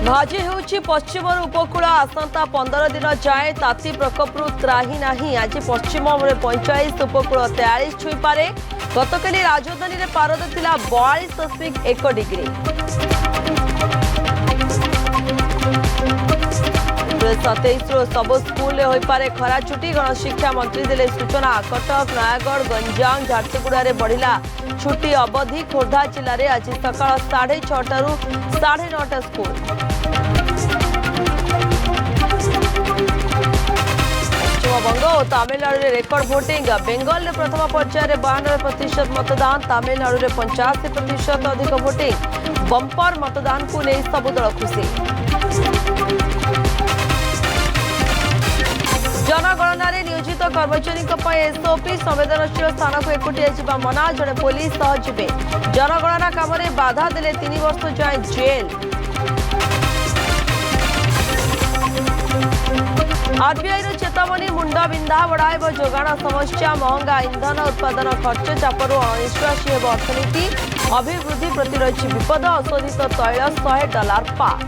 ଭାଜି ହେଉଛି ପଶ୍ଚିମରୁ ଉପକୂଳ ଆସନ୍ତା 15 ଦିନ ଯାଏ ତାତି ପ୍ରକୋପରୁ ତ୍ରାହି ନାହିଁ। ଆଜି ପଶ୍ଚିମରେ 45 ଉପକୂଳ 43 ଛୁଇଁପାରେ। ଗତକାଲି ରାଜଧାନୀରେ ପାରଦ ଥିଲା 42.1 ଡିଗ୍ରୀ। 27 ସବୁ ସ୍କୁଲରେ ହୋଇପାରେ ଖରା ଛୁଟି। ଗଣଶିକ୍ଷା ମନ୍ତ୍ରୀ ଦେଲେ ସୂଚନା। କଟକ ନୟାଗଡ଼ ଗଞ୍ଜାମ ଝାରସୁଗୁଡ଼ାରେ ବଢ଼ିଲା ଛୁଟି ଅବଧି। ଖୋର୍ଦ୍ଧା ଜିଲ୍ଲାରେ ଆଜି ସକାଳ 6:30ରୁ 9:30 ସ୍କୁଲ। ପଶ୍ଚିମବଙ୍ଗ ଓ ତାମିଲନାଡୁରେ ରେକର୍ଡ ଭୋଟିଂ। ବେଙ୍ଗଲରେ ପ୍ରଥମ ପର୍ଯ୍ୟାୟରେ 92% मतदान। ତାମିଲନାଡୁରେ 85% ଅଧିକ ଭୋଟିଂ। ବମ୍ପର मतदानକୁ ନେଇ ସବୁ ଦଳ ଖୁସି। जनगणना नियोजित कर्मचारी एसओपी संवेदनशील स्थान को एकुटिया जावा मना। जड़े पुलिस सह जीवे। जनगणना काम बाधा देले 3 वर्ष जाए जेल। आरबीआई चेतावनी मुंड बिंधा बढ़ाइब जोगाण समस्या। महंगा इंधन उत्पादन खर्च चापरू अनिश्वासी हेब अर्थनीति। अभिवृद्धि प्रति रही विपद। अशोधित तैल $100 पार।